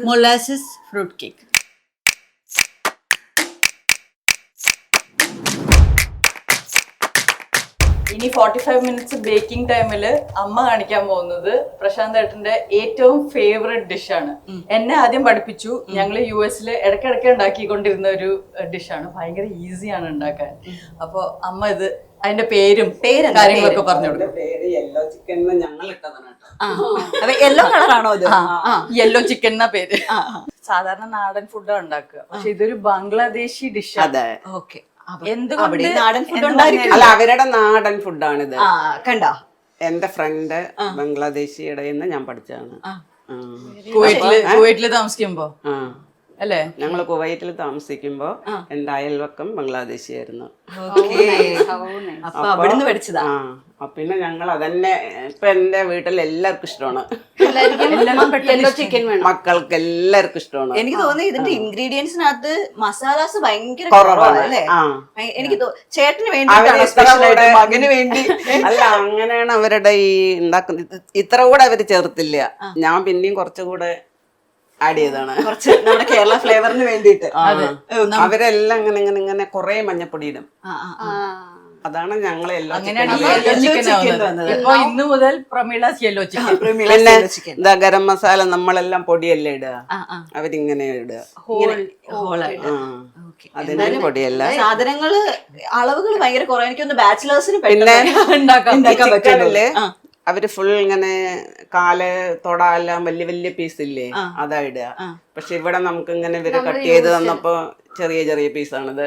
Molasses fruit cake. ഇനി 45 minutes baking ടൈമില് അമ്മ കാണിക്കാൻ പോകുന്നത് പ്രശാന്ത് ഏട്ടന്റെ ഏറ്റവും ഫേവറേറ്റ് ഡിഷാണ്. എന്നെ ആദ്യം പഠിപ്പിച്ചു. ഞങ്ങൾ US ഇടയ്ക്കിടയ്ക്ക് ഉണ്ടാക്കിക്കൊണ്ടിരുന്ന ഒരു ഡിഷാണ്. ഭയങ്കര ഈസിയാണ് ഉണ്ടാക്കാൻ. അപ്പൊ അമ്മ ഇത് അതിന്റെ പേരും കാര്യങ്ങളൊക്കെ പറഞ്ഞു കൊടുക്കും. യെല്ലോ കളറാണോ ഇത്? യെല്ലോ ചിക്കൻ എന്നാ പേര്. സാധാരണ നാടൻ ഫുഡാണ് ഉണ്ടാക്കുക, പക്ഷെ ഇതൊരു ബംഗ്ലാദേശി ഡിഷാണ്. ഓക്കെ, എന്തുകൊണ്ട് നാടൻ ഫുഡ് ഉണ്ടായിരിക്കും? അല്ല, അവരുടെ നാടൻ ഫുഡാണിത്. കണ്ടോ, എന്റെ ഫ്രണ്ട് ബംഗ്ലാദേശിയുടെ ഞാൻ പഠിച്ചതാണ്. കുവൈറ്റില് താമസിക്കുമ്പോ അല്ലേ? ഞങ്ങള് കുവൈറ്റിൽ താമസിക്കുമ്പോ എന്റെ അയൽവക്കം ബംഗ്ലാദേശിയായിരുന്നു. അപ്പൊ അവിടുന്ന് പഠിച്ചതാ. പിന്നെ ഞങ്ങൾ അതന്നെ ഇപ്പൊ എന്റെ വീട്ടിൽ എല്ലാവർക്കും ഇഷ്ടമാണ്. ചിക്കൻ വേണം, മക്കൾക്ക് എല്ലാവർക്കും ഇഷ്ടമാണ്. എനിക്ക് തോന്നുന്നു ഇതിന്റെ ഇൻഗ്രീഡിയൻസിനകത്ത് മസാലാസ് ഭയങ്കര കുറവാണ് അല്ലേ? എനിക്ക് ചേട്ടന് വേണ്ടി, മകന് വേണ്ടി അല്ല, അങ്ങനെയാണ് അവരുടെ ഈ ഉണ്ടാക്കുന്നത്. ഇത്ര കൂടെ അവര് ചേർത്തില്ല, ഞാൻ പിന്നെയും കുറച്ചുകൂടെ ആഡ് ചെയ്താണ്. കുറച്ച് നമ്മുടെ കേരള ഫ്ലേവറിന് വേണ്ടിയിട്ട്. അവരെല്ലാം ഇങ്ങനെ ഇങ്ങനെ ഇങ്ങനെ കൊറേ മഞ്ഞപ്പൊടി ഇടും. അതാണ് ഞങ്ങളെ ഇപ്പൊ ഇന്ന് മുതൽ പ്രമീളാസ് യെല്ലോ ചിക്കൻ. പിന്നെ ഗരം മസാല നമ്മളെല്ലാം പൊടിയല്ലേ ഇടുക, അവരിങ്ങനെ ഇടുക. അതിന്റെ പൊടിയല്ല, സാധനങ്ങള് അളവുകൾ ഭയങ്കര കുറവ്. എനിക്കൊന്ന് ബാച്ചിലേഴ്സിന് പിന്നെ ഉണ്ടാക്കാൻ പറ്റില്ലേ? അവര് ഫുൾ ഇങ്ങനെ കാല് തൊടാല്ലാം വലിയ വലിയ പീസ് ഇല്ലേ, അതാ ഇടുക. പക്ഷെ ഇവിടെ നമുക്ക് ഇങ്ങനെ ഇവര് കട്ട് ചെയ്ത് തന്നപ്പോ ചെറിയ ചെറിയ പീസാണിത്.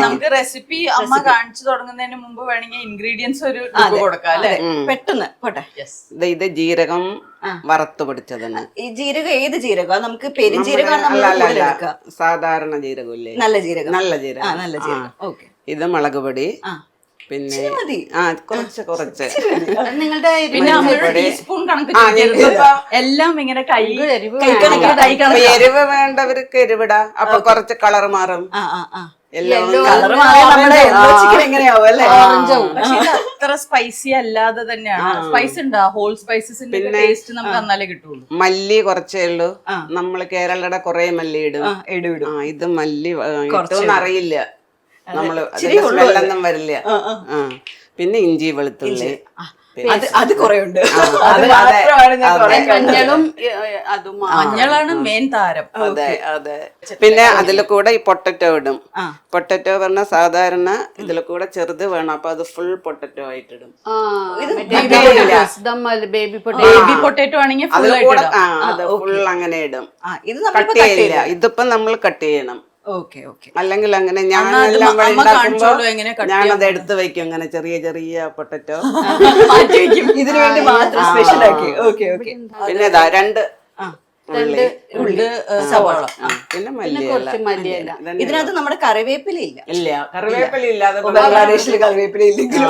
നമുക്ക് റെസിപ്പി അമ്മ കാണിച്ചു തുടങ്ങുന്നതിന് മുമ്പ് വേണമെങ്കിൽ ഇൻഗ്രീഡിയൻസ് ഒരു കൊടുക്കാം അല്ലെ? പെട്ടെന്ന് പോട്ടെ. ഇത് ജീരകം വറുത്ത് പൊടിച്ചതാണ്. ഈ ജീരകം ഏത് ജീരകം? നമുക്ക് പെരുംജീരകം, സാധാരണ ജീരകം ഇല്ലേ? നല്ല ജീരകം. നല്ല ജീരകം. നല്ല ജീരകം. ഓക്കെ. ഇത് മുളക് പൊടി, പിന്നെ കുറച്ച് കുറച്ച് നിങ്ങളുടെ ടീസ്പൂൺ കണക്ക് എല്ലാം ഇങ്ങനെ എരിവ് വേണ്ടവർക്ക് എരിവിടാ. അപ്പൊ കുറച്ച് കളർ മാറും. അത്ര സ്പൈസി അല്ലാതെ തന്നെയാണ്. സ്പൈസ് ഉണ്ടാ, ഹോൾ സ്പൈസസിന്റെ ടേസ്റ്റ് നമുക്ക് എന്നാലേ കിട്ടുള്ളൂ. മല്ലി കുറച്ചേ ഉള്ളൂ. നമ്മള് കേരളയുടെ കൊറേ മല്ലി ഇടും. ഇത് മല്ലി കിട്ടുമെന്ന് അറിയില്ല, നമ്മള് വെള്ളൊന്നും വരില്ല. പിന്നെ ഇഞ്ചി വെളുത്തുള്ളി, അത് കുറെ ഉണ്ട്. മഞ്ഞളാണ് മെയിൻ താരം. അതെ അതെ. പിന്നെ അതിൽ കൂടെ ഈ പൊട്ടറ്റോ ഇടും. പൊട്ടറ്റോ പറഞ്ഞ സാധാരണ ഇതിൽ കൂടെ ചെറുത് വേണം, അപ്പൊ അത് ഫുൾ പൊട്ടറ്റോ ആയിട്ടിടും. ബേബി പൊട്ടറ്റോ ആണെങ്കിൽ അത് ഫുൾ അങ്ങനെ ഇടും. കട്ട് ചെയ്യില്ല. ഇതിപ്പോ നമ്മൾ കട്ട് ചെയ്യണം. അല്ലെങ്കിൽ അങ്ങനെ ഞാനെല്ലാം ഞാനത് എടുത്ത് വെക്കും, അങ്ങനെ ചെറിയ ചെറിയ പൊട്ടറ്റോ ഇതിനു വേണ്ടി മാത്രം സ്പെഷ്യൽ ആക്കി. പിന്നെ ഇതാ 2 ഉള്ളി, സവാള, പിന്നെ മല്ലിയില. ഇതിനകത്ത് നമ്മുടെ കറിവേപ്പില ഇല്ല. ഇല്ല, കറിവേപ്പില ഇല്ലാതെ ബംഗ്ലാദേശിൽ കറിവേപ്പില ഇല്ലെങ്കിലും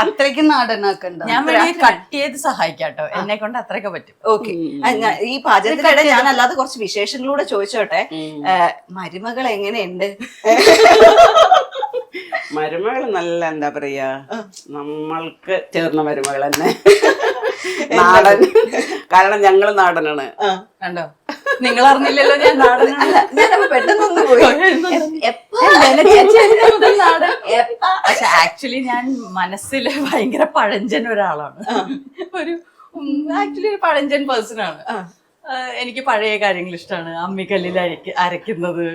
അത്രയ്ക്ക് നാടനാക്കണ്ട. ഞാൻ വേണമെങ്കിൽ കട്ട് ചെയ്ത് സഹായിക്കാട്ടോ, എന്നെ കൊണ്ട് അത്രയൊക്കെ പറ്റും. ഓക്കെ. ഈ പാചകത്തിനിടെ ഞാൻ അല്ലാതെ കുറച്ച് വിശേഷങ്ങളൂടെ ചോദിച്ചോട്ടെ. മരുമകൾ എങ്ങനെയുണ്ട്? മരുമകൾ നല്ല, എന്താ പറയാ, നമ്മൾക്ക് ചേർന്ന മരുമകൾ തന്നെ. നാടൻ. കാരണം ഞങ്ങള് നാടനാണ്. കണ്ടോ, നിങ്ങൾ അറിഞ്ഞില്ലല്ലോ ഞാൻ നാടനല്ല. ഞാനപ്പോ പെട്ടെന്നൊന്ന് പോയി. പക്ഷെ ആക്ച്വലി ഞാൻ മനസ്സിൽ ഭയങ്കര പഴഞ്ചൻ ഒരാളാണ്. ആക്ച്വലി ഒരു പഴഞ്ചൻ പേഴ്സൺ ആണ്. എനിക്ക് പഴയ കാര്യങ്ങൾ ഇഷ്ടമാണ്. അമ്മിക്കല്ലിൽ അരയ്ക്കുന്നത്,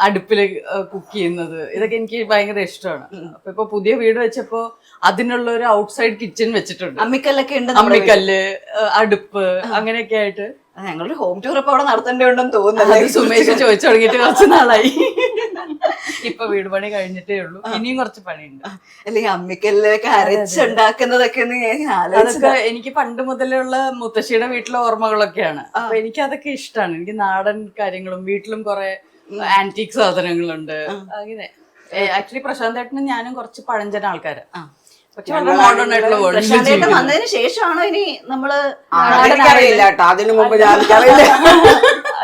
അടുപ്പില് കുക്ക് ചെയ്യുന്നത്, ഇതൊക്കെ എനിക്ക് ഭയങ്കര ഇഷ്ടമാണ്. അപ്പൊ ഇപ്പൊ പുതിയ വീട് വെച്ചപ്പോ അതിനുള്ള ഒരു ഔട്ട്സൈഡ് കിച്ചൺ വെച്ചിട്ടുണ്ട്. അമ്മിക്കല്ലൊക്കെ ഉണ്ട്. അമ്മിക്കല്ല്, അടുപ്പ്, അങ്ങനെയൊക്കെ ആയിട്ട് ഞങ്ങളൊരു ഹോം ടൂർ ഇപ്പൊ അവിടെ നടത്തേണ്ടതുണ്ടെന്ന് തോന്നുന്നു. സുമേഷ് ചോദിച്ചു തുടങ്ങിയിട്ട് കുറച്ച് നാളായി. ഇപ്പൊ വീട് പണി കഴിഞ്ഞിട്ടേ ഉള്ളൂ, ഇനിയും കുറച്ച് പണിയുണ്ട്. അല്ലെങ്കിൽ അമ്മിക്കല്ലൊക്കെ അരച്ചുണ്ടാക്കുന്നതൊക്കെ അതൊക്കെ എനിക്ക് പണ്ട് മുതലുള്ള മുത്തശ്ശിയുടെ വീട്ടിലെ ഓർമ്മകളൊക്കെയാണ്. അപ്പൊ എനിക്ക് അതൊക്കെ ഇഷ്ടമാണ്. എനിക്ക് നാടൻ കാര്യങ്ങളും വീട്ടിലും കുറെ ആന്റിക് സാധനങ്ങളുണ്ട്. അങ്ങനെ ആക്ച്വലി പ്രശാന്ത് ഏട്ടനും ഞാനും കുറച്ച് പഴഞ്ചൻ ആൾക്കാര്. വന്നതിന് ശേഷമാണോ ഇനി നമ്മള്? അറിയില്ല കേട്ടോ, അതിനു മുമ്പ് ഞാൻ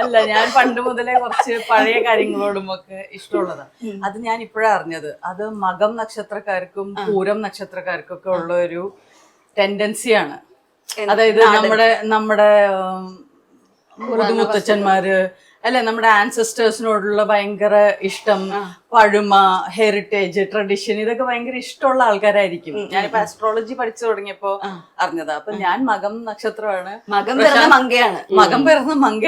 അല്ല, ഞാൻ പണ്ട് മുതലേ കുറച്ച് പഴയ കാര്യങ്ങളോടും ഒക്കെ ഇഷ്ടമുള്ളതാണ്. അത് ഞാൻ ഇപ്പോഴാണ് അറിഞ്ഞത്. അത് മകം നക്ഷത്രക്കാർക്കും പൂരം നക്ഷത്രക്കാർക്കും ഒക്കെ ഉള്ള ഒരു ടെൻഡൻസിയാണ്. അതായത് നമ്മുടെ മുത്തച്ഛന്മാര് അല്ലെ, നമ്മുടെ ആൻസസ്റ്റേഴ്സിനോടുള്ള ഭയങ്കര ഇഷ്ടം, പഴമ, ഹെറിറ്റേജ്, ട്രഡീഷൻ, ഇതൊക്കെ ഭയങ്കര ഇഷ്ടമുള്ള ആൾക്കാരായിരിക്കും. ഞാനിപ്പോ ആസ്ട്രോളജി പഠിച്ചു തുടങ്ങിയപ്പോ അറിഞ്ഞതാ. അപ്പൊ ഞാൻ മകം നക്ഷത്രമാണ്. മകം പിറന്ന മങ്കയാണ്. മകം പിറന്ന മങ്ക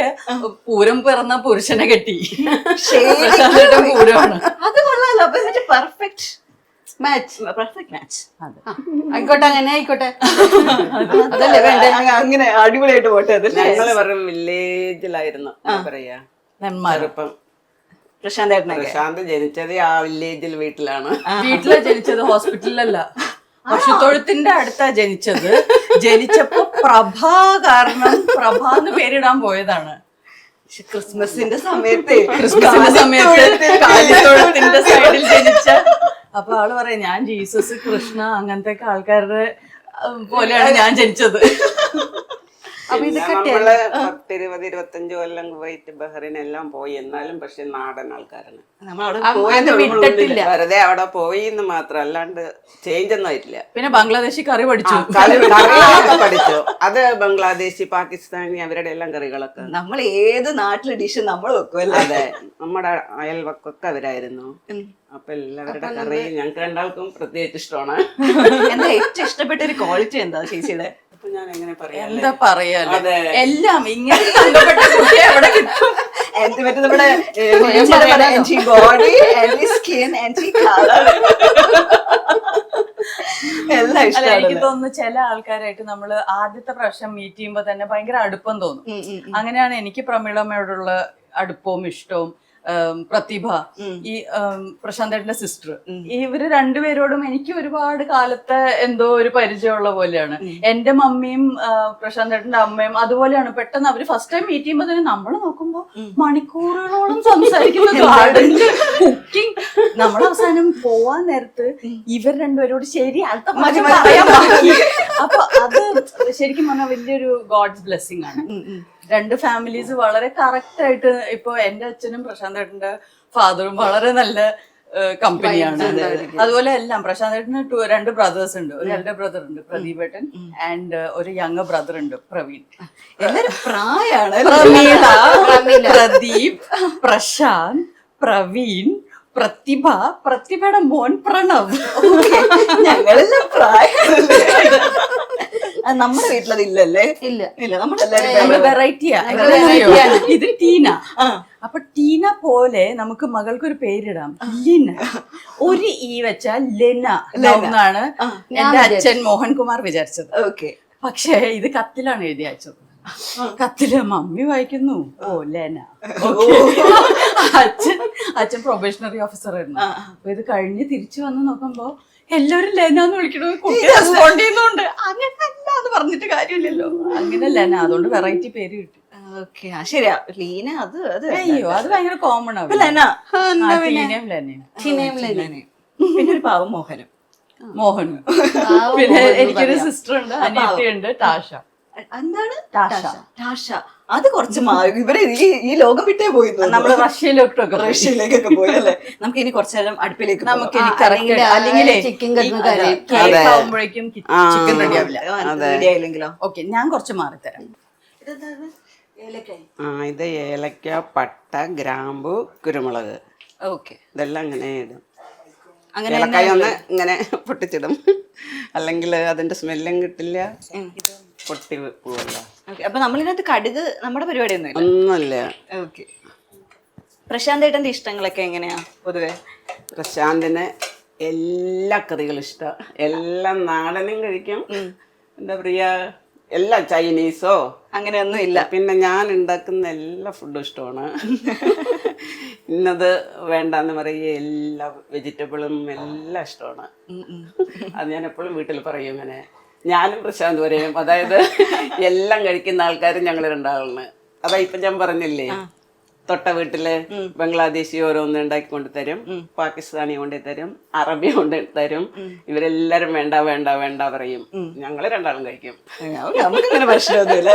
പൂരം പിറന്ന പുരുഷനെ കെട്ടി പൂരമാണ്. അത് കൊള്ളാലോ. Perfect match. Perfect match. ആയിക്കോട്ടെ, അങ്ങനെ ആയിക്കോട്ടെ. അതല്ലേ വേണ്ടേ? അങ്ങനെ അടിപൊളിയായിട്ട് പോട്ടെ. അത് ഞങ്ങള് വെറും വില്ലേജിലായിരുന്നു പറയാ ചെറുപ്പം. പ്രശാന്ത് ജനിച്ചത് ആ വില്ലേജിൽ വീട്ടിലാണ്. വീട്ടിലെ ജനിച്ചത്, ഹോസ്പിറ്റലിലല്ല, പശുത്തൊഴുത്തിന്റെ അടുത്താ ജനിച്ചത്. ജനിച്ചപ്പോ പ്രഭ കാരണം പ്രഭാന്ന് പേരിടാൻ പോയതാണ്. ക്രിസ്മസിന്റെ സമയത്ത് കാലിത്തൊഴുത്തിന്റെ സൈഡിൽ ജനിച്ച. അപ്പൊ ആള് പറയാം, ഞാൻ ജീസസ്, കൃഷ്ണ, അങ്ങനത്തെ ആൾക്കാരുടെ പോലെയാണ് ഞാൻ ജനിച്ചത്. അപ്പൊ ഇതൊക്കെ നമ്മള് 10-20-25 കൊല്ലം കുവൈറ്റ് ബഹ്റിൻ എല്ലാം പോയി. എന്നാലും പക്ഷെ നാടൻ ആൾക്കാരാണ്. വിട്ടിട്ടില്ല. വെറുതെ അവിടെ പോയി എന്ന് മാത്രം, അല്ലാണ്ട് ചേഞ്ച് ഒന്നും ആയിട്ടില്ല. പിന്നെ ബംഗ്ലാദേശി കറി പഠിച്ചു. കറികളൊക്കെ പഠിച്ചു. അത് ബംഗ്ലാദേശി, പാകിസ്ഥാനി, അവരുടെ എല്ലാം കറികളൊക്കെ. നമ്മൾ ഏത് നാട്ടിലെ ഡിഷ് നമ്മൾ വെക്കുമല്ലേ? അതെ, നമ്മുടെ അയൽവക്കൊക്കെ അവരായിരുന്നു. അപ്പൊ എല്ലാവരുടെ കറി ഞങ്ങൾക്ക് രണ്ടാൾക്കും പ്രത്യേകിച്ച് ഇഷ്ടമാണ്. എന്താ ഏറ്റവും ഇഷ്ടപ്പെട്ട ഒരു ക്വാളിറ്റി എന്താ ചേച്ചിയുടെ? ഞാൻ എങ്ങനെ പറയാ, എന്താ പറയാലോ, എല്ലാം ഇങ്ങനെ ബന്ധപ്പെട്ട കുട്ടി എവിടെ കിട്ടും? നമ്മുടെ ബോഡി, സ്കിൻ, കളർ എല്ലാം അല്ല, എനിക്ക് ഇഷ്ടമാണ്. തോന്നുന്നു ചില ആൾക്കാരായിട്ട് നമ്മള് ആദ്യത്തെ പ്രാവശ്യം മീറ്റ് ചെയ്യുമ്പോ തന്നെ ഭയങ്കര അടുപ്പം തോന്നും. അങ്ങനെയാണ് എനിക്ക് പ്രമീളമ്മയോടുള്ള അടുപ്പവും ഇഷ്ടവും. പ്രതിഭ, ഈ പ്രശാന്തേട്ടന്റെ സിസ്റ്റർ, ഇവര് രണ്ടുപേരോടും എനിക്ക് ഒരുപാട് കാലത്തെ എന്തോ ഒരു പരിചയമുള്ള പോലെയാണ്. എന്റെ മമ്മിയും പ്രശാന്തേട്ടന്റെ അമ്മയും അതുപോലെയാണ്. പെട്ടെന്ന് അവര് ഫസ്റ്റ് ടൈം മീറ്റ് ചെയ്യുമ്പോ തന്നെ നമ്മള് നോക്കുമ്പോ മണിക്കൂറുകളോളം സംസാരിക്കുന്ന ഗാർഡനില്, കുക്കിംഗ്. നമ്മൾ അവസാനം പോവാൻ നേരത്ത് ഇവർ രണ്ടുപേരോട് ശരി അടുത്ത പറയാൻ ബാക്കി. അപ്പൊ അത് ശരിക്കും പറഞ്ഞാൽ വലിയൊരു ഗോഡ്സ് ബ്ലെസ്സിങ് ആണ്. രണ്ട് ഫാമിലീസ് വളരെ കറക്റ്റ് ആയിട്ട്. ഇപ്പൊ എന്റെ അച്ഛനും പ്രശാന്തേട്ടന്റെ ഫാദറും വളരെ നല്ല കമ്പനിയാണ്. അതുപോലെ എല്ലാം പ്രശാന്തേട്ടന് 2 ബ്രദേഴ്സ് ഉണ്ട്. ഒരു എൽഡർ ബ്രദർ ഉണ്ട്, പ്രദീപേട്ടൻ, ആൻഡ് ഒരു യങ് ബ്രദർ ഉണ്ട്, പ്രവീൺ. എല്ലാരും പ്രായാണ്. പ്രമീള, പ്രദീപ്, പ്രശാന്ത്, പ്രവീൺ, പ്രതിഭ, പ്രതിഭയുടെ മോൻ പ്രണവ്. ഞങ്ങളെല്ലാം പ്രായം. നമ്മുടെ വീട്ടിലത് ഇല്ലല്ലേ? ഇല്ല. നമ്മളെല്ലാരും വെറൈറ്റിയാ. ഇത് ടീന. അപ്പൊ ടീന പോലെ നമുക്ക് മകൾക്കൊരു പേരിടാം, ലിന. ഒരു ഈ വെച്ചാൽ ലെന എന്നാണ് എന്റെ അച്ഛൻ മോഹൻകുമാർ വിചാരിച്ചത്. ഓക്കെ. പക്ഷേ ഇത് കത്തിലാണ് എഴുതി അയച്ചത്. കത്തില് മമ്മി വായിക്കുന്നു, ഓ ലെന. അച്ഛൻ പ്രൊബേഷണറി ഓഫീസർ ആയിരുന്നു. അപ്പൊ ഇത് കഴിഞ്ഞ് തിരിച്ചു വന്ന് നോക്കുമ്പോ എല്ലാവരും ലെന എന്ന് വിളിക്കണത് കുട്ടി റെസ്പോണ്ട് ചെയ്യുന്നുണ്ട്. അങ്ങനല്ല എന്ന് പറഞ്ഞിട്ട് കാര്യമില്ലല്ലോ. അങ്ങനെ ലെന, അതുകൊണ്ട് വെറൈറ്റി പേര് കിട്ടി. ഓക്കെ, ശരിയാ. ലീന അത് അയ്യോ, അത് ഭയങ്കര കോമൺ ആണ്. ടീനയും ലെനയും. പിന്നെ ഒരു പാവം മോഹനും. മോഹനും. പിന്നെ എനിക്കൊരു സിസ്റ്റർ ഉണ്ട്, അനിയത്തിയുണ്ട്, ടാഷ. എന്താണ് ടാഷ? ടാഷ. അത് കുറച്ച് ഇവരെ ഈ ലോകം വിട്ടേ പോയി. നമ്മള് റഷ്യയിലോട്ടൊക്കെ റഷ്യയിലേക്കൊക്കെ പോയി അല്ലേ? നമുക്ക് ഇനി കുറച്ചു നേരം അടുപ്പിലേക്ക് നമുക്ക് അല്ലെങ്കിൽ ചിക്കൻ കറി ആവുമ്പോഴേക്കും ചിക്കൻ റെഡി ആവില്ല. റെഡി ആയില്ലെങ്കിലോ? ഓക്കെ, ഞാൻ കുറച്ച് മാറിത്തരാം. ഇത് ഏലക്ക, പട്ട, ഗ്രാമ്പു, കുരുമുളക്. ഓക്കെ. ഇതെല്ലാം ഇങ്ങനെ ഇടും. അങ്ങനെ ഏലക്കായ ഒന്ന് ഇങ്ങനെ പൊട്ടിച്ചിടും, അല്ലെങ്കിൽ അതിന്റെ സ്മെല്ലും കിട്ടില്ല, പൊട്ടി പോവല്ല. അപ്പൊ നമ്മളിതിനകത്ത് കടുക് നമ്മുടെ പരിപാടി ഒന്നുമില്ല. ഓക്കെ. പ്രശാന്ത് ഏട്ടന്റെ ഇഷ്ടങ്ങളൊക്കെ എങ്ങനെയാ പൊതുവെ? പ്രശാന്തിന് എല്ലാ കറികളും ഇഷ്ടം. എല്ലാം നാടനും കഴിക്കും, എന്താ പറയാ, എല്ലാ ചൈനീസോ അങ്ങനെയൊന്നും ഇല്ല. പിന്നെ ഞാൻ ഉണ്ടാക്കുന്ന എല്ലാ ഫുഡും ഇഷ്ടമാണ്. ഇന്നത് വേണ്ടെന്ന് പറയുക, എല്ലാ വെജിറ്റബിളും എല്ലാം ഇഷ്ടമാണ്. അത് ഞാൻ എപ്പോഴും വീട്ടിൽ പറയും. ഇങ്ങനെ ഞാനും പ്രശാന്ത് പറയും, അതായത് എല്ലാം കഴിക്കുന്ന ആൾക്കാരും ഞങ്ങൾ രണ്ടാളാണ്. അതാ ഇപ്പൊ ഞാൻ പറഞ്ഞില്ലേ, തൊട്ട വീട്ടില് ബംഗ്ലാദേശി ഓരോന്ന് ഉണ്ടാക്കി കൊണ്ട് തരും, പാകിസ്ഥാനി കൊണ്ടു തരും, അറബി കൊണ്ട് തരും. ഇവരെല്ലാരും വേണ്ട വേണ്ട വേണ്ട പറയും. ഞങ്ങള് രണ്ടാളും കഴിക്കും. നമുക്കിങ്ങനെ പ്രശ്നമൊന്നുമില്ല.